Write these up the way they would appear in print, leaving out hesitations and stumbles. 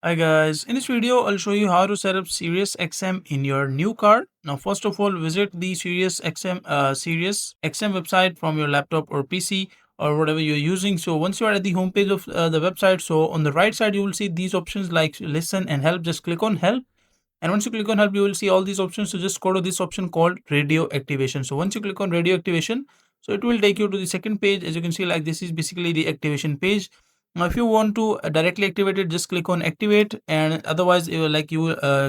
Hi guys, in this video I'll show you how to set up Siriusxm in your new car. Now first of all visit the Siriusxm website from your laptop or PC or whatever you're using. So once you are at the homepage of the website, so on the right side you will see these options like listen and help. Just click on help, and once you click on help you will see all these options. So just go to this option called radio activation. So once you click on radio activation, so it will take you to the second page. As you can see, like this is basically the activation page. Now if you want to directly activate it, just click on activate, and otherwise you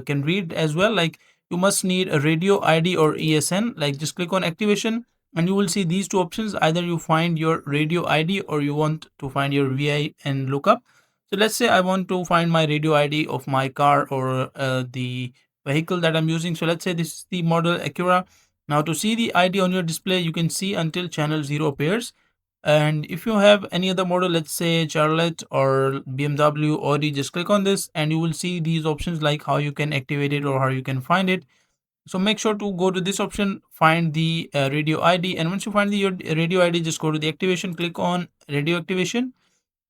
can read as well, like you must need a radio id or esn. Like just click on activation and you will see these two options. Either you find your radio id or you want to find your vi and look up. So let's say I want to find my radio ID of my car or the vehicle that I'm using. So let's say this is the model Acura. Now to see the ID on your display, you can see until channel 0 appears. And if you have any other model, let's say Charlotte or BMW, Audi, just click on this and you will see these options like how you can activate it or how you can find it. So make sure to go to this option, find the radio ID, and once you find your radio ID, just go to the activation, click on radio activation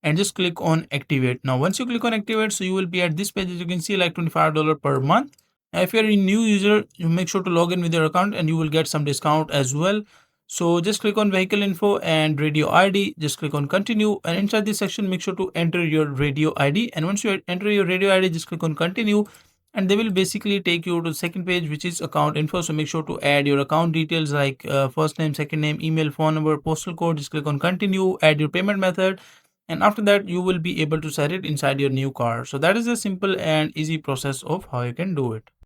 and just click on activate. Now once you click on activate, so you will be at this page. As you can see, like $25 per month. Now if you're a new user, you make sure to log in with your account and you will get some discount as well. So just click on vehicle info and radio id, just click on continue, and inside this section make sure to enter your radio id. And once you enter your radio id, just click on continue, and they will basically take you to the second page, which is account info. So make sure to add your account details like first name, second name, email, phone number, postal code. Just click on continue, add your payment method, and after that you will be able to set it inside your new car. So that is a simple and easy process of how you can do it.